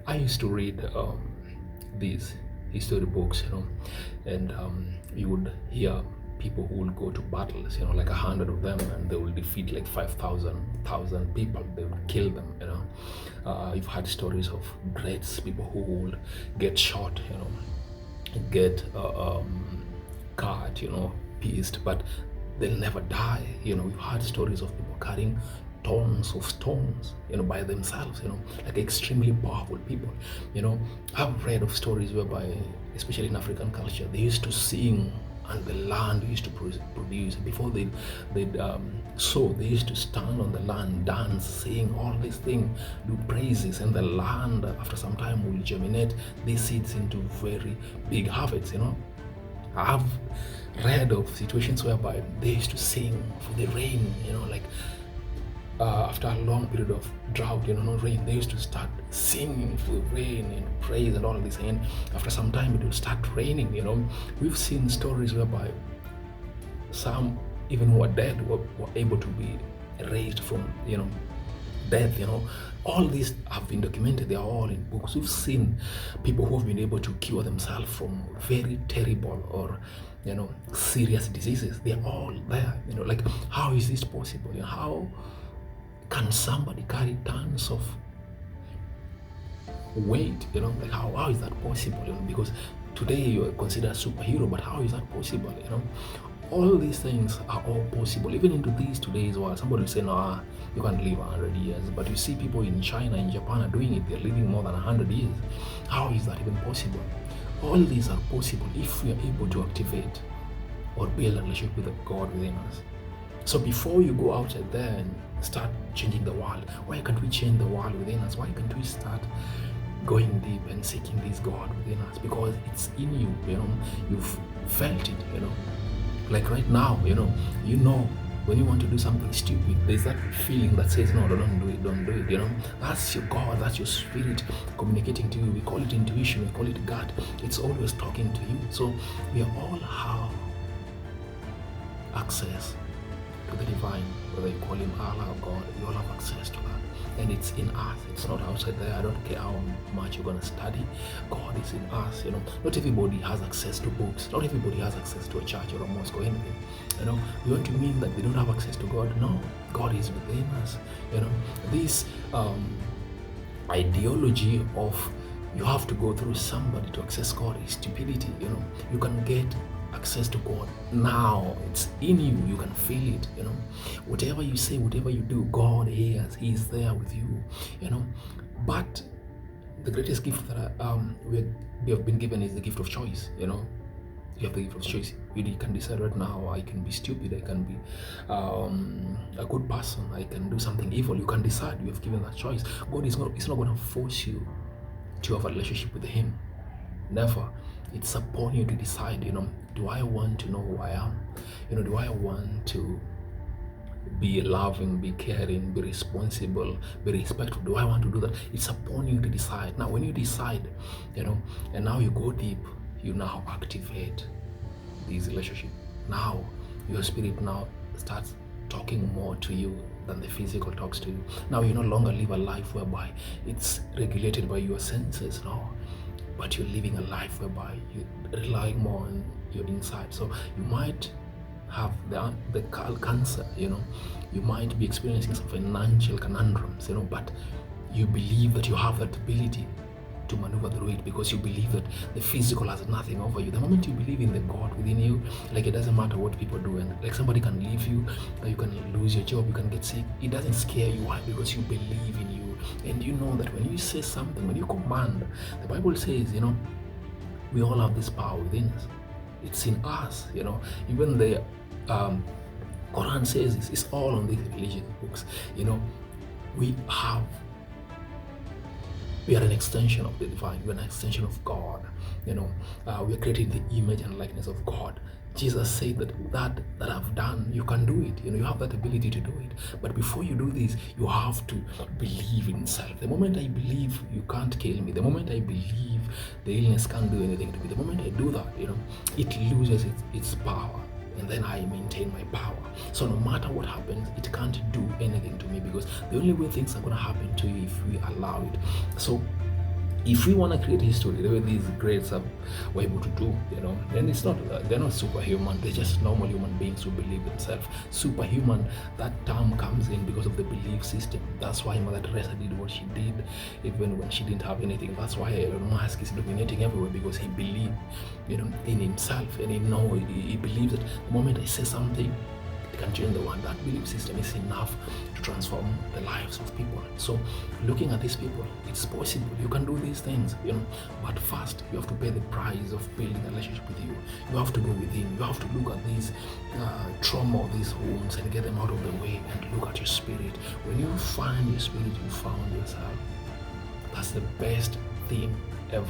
I used to read these history books, and you would hear people who will go to battles, like 100 of them, and they will defeat like 5,000 people. They will kill them, You've had stories of greats, people who will get shot, get cut, pierced, but they'll never die. We've heard stories of people carrying tons of stones, by themselves, like extremely powerful people. I've read of stories whereby, especially in African culture, they used to sing and the land used to produce. Before they'd sow, they used to stand on the land, dance, sing, all these things, do praises, and the land after some time will germinate these seeds into very big harvests. I've read of situations whereby they used to sing for the rain, like after a long period of drought, no rain, they used to start singing for the rain and praise and all this. And after some time, it will start raining. We've seen stories whereby some, even who are dead, were able to be raised from, death. All these have been documented. They are all in books. We've seen people who have been able to cure themselves from very terrible or serious diseases. They're all there. Like, how is this possible? How can somebody carry tons of weight? Like, how is that possible? Because today you are considered a superhero, but how is that possible? All these things are all possible. Even into today's world, somebody will say, no, you can't live 100 years. But you see people in China, in Japan are doing it. They're living more than 100 years. How is that even possible? All these are possible if we are able to activate or build a relationship with the God within us. So before you go outside there and start changing the world, why can't we change the world within us? Why can't we start going deep and seeking this God within us? Because it's in you, you've felt it, like right now, when you want to do something stupid, there's that feeling that says, no, don't do it, That's your God, that's your spirit communicating to you. We call it intuition, we call it God. It's always talking to you. So we all have access to the divine, whether you call him Allah or God, we all have access to that. And it's in us, it's not outside there. I don't care how much you're going to study, God is in us. Not everybody has access to books, not everybody has access to a church or a mosque or anything. You want to mean that they don't have access to God? No, God is within us. This ideology of you have to go through somebody to access God is stupidity. You can get access to God now. It's in you. You can feel it. Whatever you say, whatever you do, God hears. He is there with you. But the greatest gift that we have been given is the gift of choice. You have the gift of choice. You can decide right now. I can be stupid. I can be a good person. I can do something evil. You can decide. You have given that choice. God is not going to force you to have a relationship with Him. Never. It's upon you to decide, do I want to know who I am? Do I want to be loving, be caring, be responsible, be respectful? Do I want to do that? It's upon you to decide. Now, when you decide, and now you go deep, you now activate this relationship. Now, your spirit now starts talking more to you than the physical talks to you. Now, you no longer live a life whereby it's regulated by your senses, no. But you're living a life whereby you're relying more on your inside. So you might have the cancer, you might be experiencing some financial conundrums, but you believe that you have that ability to maneuver through it because you believe that the physical has nothing over you. The moment you believe in the God within you, like it doesn't matter what people do, and like somebody can leave you, you can lose your job, you can get sick, it doesn't scare you. Why? Because you believe in you. And you know that when you say something, when you command, the Bible says, we all have this power within us. It's in us, Even the Quran says this. It's all on these religious books. We are an extension of the divine. We are an extension of God. We are created in the image and likeness of God. Jesus said that I've done, you can do it. You have that ability to do it. But before you do this, you have to believe in self. The moment I believe you can't kill me, the moment I believe the illness can't do anything to me, the moment I do that, it loses its power. And then I maintain my power. So no matter what happens, it can't do anything to me, because the only way things are going to happen to you if we allow it. So If we want to create history the way these greats were able to do, then it's not, they're not superhuman, they're just normal human beings who believe themselves. Superhuman, that term comes in because of the belief system. That's why Mother Teresa did what she did, even when she didn't have anything. That's why Elon Musk is dominating everywhere, because he believed, in himself, and he believes that the moment I say something, can change the world. That belief system is enough to transform the lives of people. So looking at these people, it's possible. You can do these things, but first you have to pay the price of building a relationship with you. You have to go within. You have to look at these trauma, these wounds, and get them out of the way, and look at your spirit. When you find your spirit, you found yourself. That's the best thing ever.